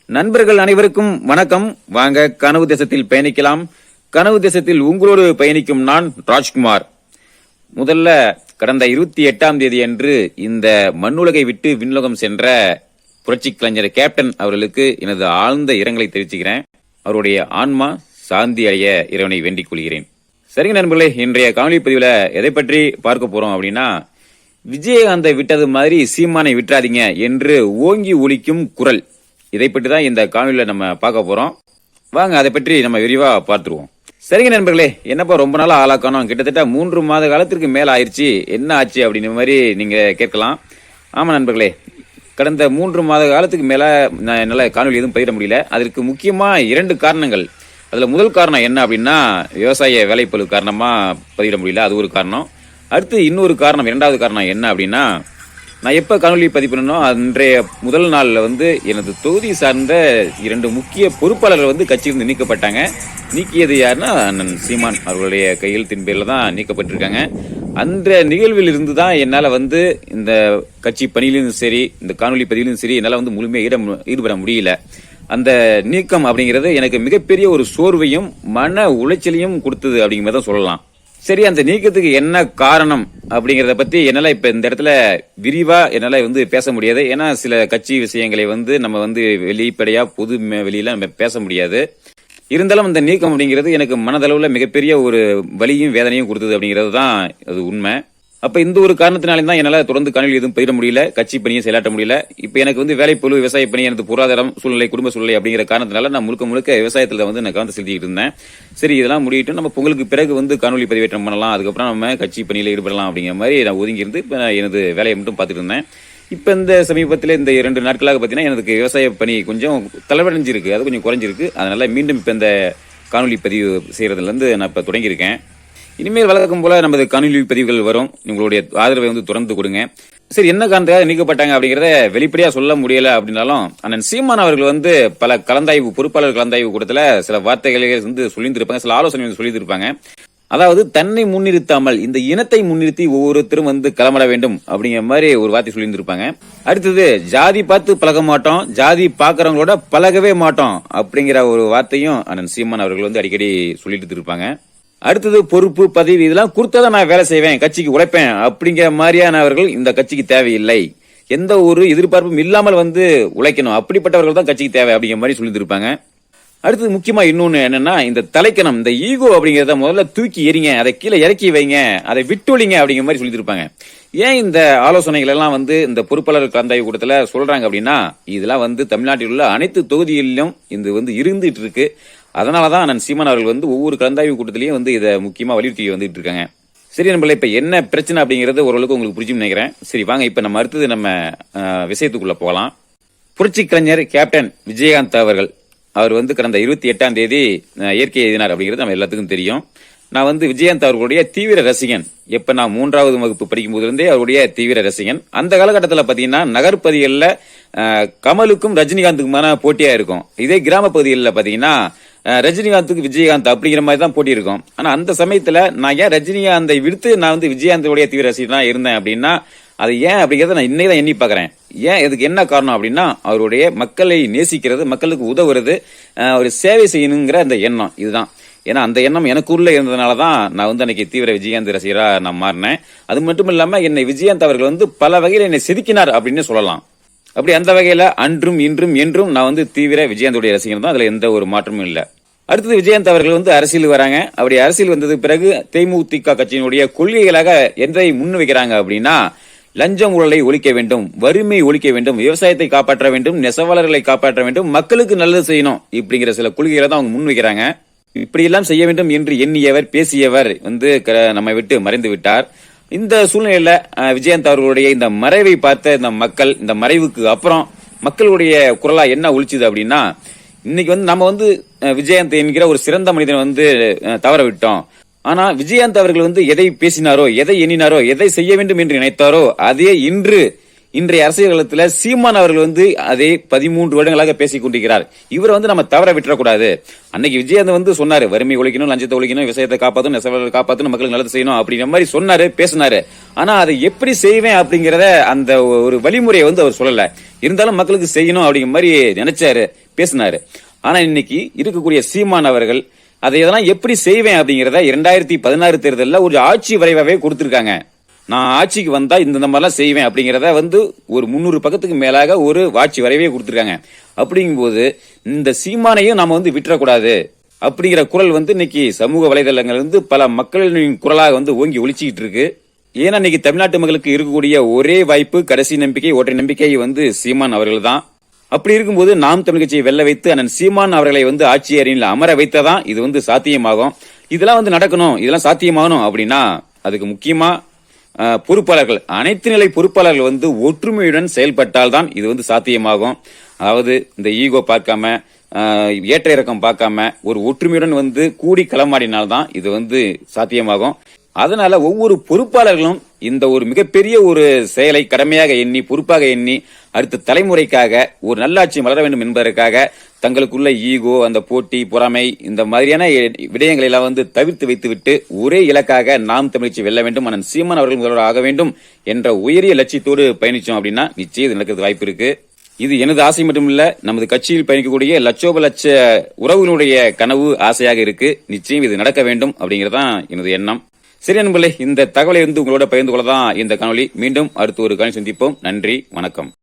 நண்பர்கள் அனைவருக்கும் வணக்கம். வாங்க கனவு தேசத்தில் பயணிக்கலாம். கனவு தேசத்தில் உங்களோடு பயணிக்கும் நான் ராஜ்குமார். முதல்ல கடந்த 28ஆம் தேதி அன்று இந்த மண்ணுலகை விட்டு விண்ணுலகம் சென்ற புரட்சி கலைஞர் கேப்டன் அவர்களுக்கு எனது ஆழ்ந்த இரங்கலை தெரிவிச்சுக்கிறேன். அவருடைய ஆன்மா சாந்தி அடைய இறைவனை வேண்டிக் கொள்கிறேன். சரிங்க நண்பர்களே, இன்றைய காணொலி பதிவுல எதை பற்றி பார்க்க போறோம் அப்படின்னா, விஜயகாந்தை விட்டது மாதிரி சீமானை விட்டுறாதீங்க என்று ஓங்கி ஒலிக்கும் குரல். இதை பற்றி தான் இந்த காணொலியில நம்ம பார்க்க போறோம். வாங்க அதை பற்றி நம்ம விரிவா பார்த்துருவோம். சரிங்க நண்பர்களே, என்னப்பா ரொம்ப நாளா ஆளாக்கணும், கிட்டத்தட்ட 3 மாத காலத்திற்கு மேல ஆயிடுச்சு, என்ன ஆச்சு அப்படின்ற மாதிரி நீங்க கேட்கலாம். ஆமா நண்பர்களே, கடந்த 3 மாத காலத்துக்கு மேல என்னால காணொலி எதுவும் பதிவிட முடியல. அதற்கு முக்கியமா 2 காரணங்கள். அதுல முதல் காரணம் என்ன அப்படின்னா, விவசாய வேலைப்பளு காரணமா பதிவிட முடியல, அது ஒரு காரணம். அடுத்து இன்னொரு காரணம், 2வது காரணம் என்ன அப்படின்னா, நான் எப்ப காணொலி பதிவு பண்ணணும் அன்றைய முதல் நாள்ல எனது தொகுதி சார்ந்த 2 முக்கிய பொறுப்பாளர்கள் கட்சியிலிருந்து நீக்கப்பட்டாங்க. நீக்கியது யாருன்னா அண்ணன் சீமான் அவர்களுடைய கையெழுத்தின் பேர்ல தான் நீக்கப்பட்டிருக்காங்க. அந்த நிகழ்வில் இருந்து தான் என்னால இந்த கட்சி பணியிலும் சரி, இந்த காணொலி பதிவிலும் சரி, என்னால முழுமையா ஈடுபட முடியல. அந்த நீக்கம் அப்படிங்கிறது எனக்கு மிகப்பெரிய ஒரு சோர்வையும் மன உளைச்சலையும் கொடுத்தது அப்படிங்கிற மாதிரி தான் சொல்லலாம். சரி, அந்த நீக்கத்துக்கு என்ன காரணம் அப்படிங்கறத பத்தி என்னால இப்ப இந்த இடத்துல விரிவா என்னால பேச முடியாது. ஏன்னா சில கட்சி விஷயங்களை நம்ம வெளிப்படையா பொது வெளியில நம்ம பேச முடியாது. இருந்தாலும் அந்த நீக்கம் அப்படிங்கிறது எனக்கு மனதளவுல மிகப்பெரிய ஒரு வலியும் வேதனையும் கொடுத்தது அப்படிங்கிறது தான் அது உண்மை. அப்ப இந்த ஒரு காரணத்தினால தான் என்னால தொடர்ந்து காணொலி எதுவும் பயிர முடியல, கட்சி பணியை செயலாற்ற முடியல. இப்ப எனக்கு வேலைப்பொருள், விவசாய பணி, எனது பொருளாதாரம் சூழ்நிலை, குடும்ப சூழ்நிலை அப்படிங்கிற காரணத்தினால நான் முழுக்க விவசாயத்துல நான் கவனம் செலுத்திட்டு இருந்தேன். சரி, இதெல்லாம் முடியிட்டு நம்ம பொங்கலுக்கு பிறகு காணொலி பதிவேற்றம் பண்ணலாம், அதுக்கப்புறம் நம்ம கட்சி பணியில ஈடுபடலாம் அப்படிங்கிற மாதிரி நான் ஒதுங்கி இருந்து இப்ப எனது வேலையை மட்டும் பார்த்துட்டு இருந்தேன். இப்ப இந்த சமீபத்தில் இந்த 2 நாட்களாக பாத்தீங்கன்னா எனக்கு விவசாய பணி கொஞ்சம் தலைவடைஞ்சிருக்கு, அது கொஞ்சம் குறைஞ்சிருக்கு. அதனால மீண்டும் இப்ப இந்த காணொலி பதிவு செய்யறதுல இருந்து நான் இப்ப தொடங்கியிருக்கேன். இனிமேல் வழக்கம் போல நமது காணொலி பதிவுகள் வரும். உங்களுடைய ஆதரவை தொடர்ந்து கொடுங்க. சரி, என்ன காரணத்துக்காக நீக்கப்பட்டாங்க அப்படிங்கறத வெளிப்படையா சொல்ல முடியல அப்படின்னாலும், அண்ணன் சீமான் அவர்கள் பல பொறுப்பாளர் கலந்தாய்வு கூட்டத்துல சில வார்த்தைகளை சொல்லியிருப்பாங்க, சில ஆலோசனை சொல்லியிருப்பாங்க. அதாவது தன்னை முன்னிறுத்தாமல் இந்த இனத்தை முன்னிறுத்தி ஒவ்வொருத்தரும் களமிட வேண்டும் அப்படிங்கிற மாதிரி ஒரு வார்த்தை சொல்லியிருப்பாங்க. அடுத்தது, ஜாதி பார்த்து பழக மாட்டோம், ஜாதி பாக்குறவங்களோட பழகவே மாட்டோம் அப்படிங்கிற ஒரு வார்த்தையும் அண்ணன் சீமான் அவர்கள் அடிக்கடி சொல்லிட்டு இருப்பாங்க. அடுத்தது, பொறுப்பு, பதவி இதெல்லாம் கொடுத்தாதான் நான் வேலை செய்வேன், கட்சிக்கு உழைப்பேன் அப்படிங்கிற மாதிரியானவர்கள் இந்த கட்சிக்கு தேவையில்லை. எந்த ஒரு எதிர்பார்ப்பும் இல்லாமல் உழைக்கணும், அப்படிப்பட்டவர்கள் தான் கட்சிக்கு தேவை அப்படிங்கிற மாதிரி சொல்லிட்டு இருப்பாங்க. அடுத்தது முக்கியமா இன்னொன்னு என்னன்னா, இந்த தலைக்கணம், இந்த ஈகோ அப்படிங்கறத முதல்ல தூக்கி எறிங்க, அதை கீழே இறக்கி வைங்க, அதை விட்டொழிங்க அப்படிங்கிற மாதிரி சொல்லிட்டு இருப்பாங்க. ஏன் இந்த ஆலோசனைகள் எல்லாம் இந்த பொறுப்பாளர் கலந்தாய்வு கூட்டத்துல சொல்றாங்க அப்படின்னா, இதெல்லாம் தமிழ்நாட்டில் உள்ள அனைத்து தொகுதிகளிலும் இது இருந்துட்டு இருக்கு. அதனாலதான் அண்ணன் சீமான் அவர்கள் ஒவ்வொரு கலந்தாய்வு கூட்டத்திலையும் இதை முக்கியமா வலியுறுத்தி வந்துட்டு இருக்காங்க. சரி நண்பர்களே, இப்ப என்ன பிரச்சனை அப்படிங்கறது ஓரளவுக்கு உங்களுக்கு புரிஞ்சுன்னு நினைக்கிறேன். சரி வாங்க, இப்ப நம்ம அடுத்தது நம்ம விஷயத்துக்குள்ள போகலாம். புரட்சி கலைஞர் கேப்டன் விஜயகாந்த் அவர் கடந்த 28ஆம் தேதி இயற்கை எழுதினார் அப்படிங்கிறது நம்ம எல்லாத்துக்கும் தெரியும். நான் விஜயகாந்த் அவர்களுடைய தீவிர ரசிகன். எப்ப நான் 3வது வகுப்பு படிக்கும் போது அவருடைய தீவிர ரசிகன். அந்த காலகட்டத்தில் பாத்தீங்கன்னா நகர்பகுதிகளில் கமலுக்கும் ரஜினிகாந்துக்குமான போட்டியா இருக்கும். இதே கிராம பகுதிகளில் பாத்தீங்கன்னா ரஜினிகாந்துக்கு விஜயகாந்த் அப்படிங்கிற மாதிரி தான் போட்டி இருக்கும். ஆனா அந்த சமயத்துல நான் ஏன் ரஜினிகாந்தை விடுத்து நான் விஜயகாந்தோடைய தீவிர ரசிகனா இருந்தேன் அப்படின்னா, அது ஏன் அப்படிங்கறத நான் இன்னைக்கு தான் எண்ணி பாக்குறேன். ஏன், இதுக்கு என்ன காரணம் அப்படின்னா, அவருடைய மக்களை நேசிக்கிறது, மக்களுக்கு உதவுறது, ஒரு சேவை செய்யணுங்கிற அந்த எண்ணம் இதுதான். ஏன்னா அந்த எண்ணம் எனக்குள்ள இருந்ததுனாலதான் நான் அன்னைக்கு தீவிர விஜயகாந்த் ரசிகரா நான் மாறினேன். அது மட்டும் இல்லாம என்னை விஜயகாந்த் அவர்கள் பல வகையில என்னை செதுக்கினார் அப்படின்னு சொல்லலாம். அப்படி அந்த வகையில அன்றும் இன்றும் என்றும் நான் தீவிர விஜயகாந்தோடைய ரசிகர் தான், அதுல எந்த ஒரு மாற்றமும் இல்ல. அடுத்தது, விஜயகாந்த் அவர்கள் அரசியல் வராங்க. அப்படி அரசியல் வந்தது பிறகு தேமுதிக கட்சியினுடைய கொள்கைகளாக எதை முன் வைக்கிறாங்க அப்படின்னா, லஞ்சம் ஊழலை ஒழிக்க வேண்டும், வறுமை ஒழிக்க வேண்டும், விவசாயத்தை காப்பாற்ற வேண்டும், நெசவாளர்களை காப்பாற்ற வேண்டும், மக்களுக்கு நல்லது செய்யணும், இப்படிங்கிற சில கொள்கைகளை தான் அவங்க முன் வைக்கிறாங்க. இப்படி எல்லாம் செய்ய வேண்டும் என்று எண்ணியவர், பேசியவர் நம்மை விட்டு மறைந்து விட்டார். இந்த சூழ்நிலையில விஜயகாந்த் அவர்களுடைய இந்த மறைவை பார்த்த இந்த மக்கள், இந்த மறைவுக்கு அப்புறம் மக்களுடைய குரலா என்ன ஒழிச்சுது அப்படின்னா, இன்னைக்கு நம்ம விஜயகாந்த் என்கிற ஒரு சிறந்த மனிதனை தவற விட்டோம். ஆனா விஜயகாந்த் அவர்கள் எதை பேசினாரோ, எதை எண்ணினாரோ, எதை செய்ய வேண்டும் என்று நினைத்தாரோ, அதே இன்று இன்றைய அரசியல் களத்துல சீமான் அவர்கள் வந்து அதே 13 வருடங்களாக பேசிக் கொண்டிருக்கிறார். இவரை வந்து நம்ம தவற விட்டுறக்கூடாது. அன்னைக்கு விஜயகாந்த் வந்து சொன்னாரு, வறுமை ஒழிக்கணும், லஞ்சத்தை ஒழிக்கணும், விவசாயத்தை காப்பாற்றணும், நெசவாளர்களை காப்பாற்றணும், மக்களுக்கு நல்லது செய்யணும் அப்படிங்கிற மாதிரி சொன்னாரு, பேசினாரு. ஆனா அதை எப்படி செய்வேன் அப்படிங்கறத அந்த ஒரு வழிமுறையை வந்து அவர் சொல்லல. இருந்தாலும் மக்களுக்கு செய்யணும் அப்படிங்கிற மாதிரி நினைச்சாரு, பேசினாரு. ஆனா இன்னைக்கு இருக்கக்கூடிய சீமான் அவர்கள் அதை இதெல்லாம் எப்படி செய்வேன் அப்படிங்கறத 2016 தேர்தலில் ஒரு ஆட்சி வரைவாவே கொடுத்திருக்காங்க. நான் ஆட்சிக்கு வந்தா இந்த மாதிரிலாம் செய்வேன் அப்படிங்கறத வந்து ஒரு 300 பக்கத்துக்கு மேலாக ஒரு ஆட்சி வரைவே கொடுத்திருக்காங்க. அப்படிங்கும்போது இந்த சீமானையும் நாம வந்து விட்டுறக்கூடாது அப்படிங்கிற குரல் வந்து இன்னைக்கு சமூக வலைதளங்கள் வந்து பல மக்களின் குரலாக வந்து ஓங்கி ஒலிச்சுக்கிட்டு இருக்கு. ஏன்னா இன்னைக்கு தமிழ்நாட்டு மக்களுக்கு இருக்கக்கூடிய ஒரே வாய்ப்பு, கடைசி நம்பிக்கை, ஒற்றை நம்பிக்கை வந்து சீமான் அவர்கள் தான். அப்படி இருக்கும்போது நாம் தமிழ் கட்சியை வெல்ல வைத்து அண்ணன் சீமான் அவர்களை வந்து ஆட்சி அறையில் அமர வைத்ததான் இது வந்து சாத்தியமாகும். இதெல்லாம் வந்து நடக்கணும், இதெல்லாம் சாத்தியமாகணும் அப்படின்னா அதுக்கு முக்கியமா பொறுப்பாளர்கள், அனைத்து நிலை பொறுப்பாளர்கள் வந்து ஒற்றுமையுடன் செயல்பட்டால் தான் இது வந்து சாத்தியமாகும். அதாவது இந்த ஈகோ பார்க்காம, ஏற்ற இறக்கம் பார்க்காம ஒரு ஒற்றுமையுடன் வந்து கூடி களமாடினால்தான் இது வந்து சாத்தியமாகும். அதனால ஒவ்வொரு பொறுப்பாளர்களும் இந்த ஒரு மிகப்பெரிய ஒரு செயலை கடமையாக எண்ணி, பொறுப்பாக எண்ணி, அடுத்த தலைமுறைக்காக ஒரு நல்லாட்சி வளர வேண்டும் என்பதற்காக தங்களுக்குள்ள ஈகோ, அந்த போட்டி, பொறாமை, இந்த மாதிரியான விடயங்களை எல்லாம் வந்து தவிர்த்து வைத்துவிட்டு ஒரே இலக்காக நாம் தமிழ்ச்சி வெல்ல வேண்டும், அண்ணன் சீமான் அவர்கள் முதல்வர் ஆக வேண்டும் என்ற உயரிய லட்சியத்தோடு பயணிச்சோம் அப்படின்னா நிச்சயம் இது நடக்கிறது வாய்ப்பு இருக்கு. இது எனது ஆசை மட்டும் இல்ல, நமது கட்சியில் பயணிக்கக்கூடிய லட்சோப லட்ச உறவுகளுடைய கனவு, ஆசையாக இருக்கு. நிச்சயம் இது நடக்க வேண்டும் அப்படிங்கறதான் எனது எண்ணம். சரி நண்பர்களே, இந்த தகவலை வந்து உங்களோட பகிர்ந்து கொள்ளதான் இந்த காணொலி. மீண்டும் அடுத்து ஒரு காணொலி சந்திப்போம். நன்றி, வணக்கம்.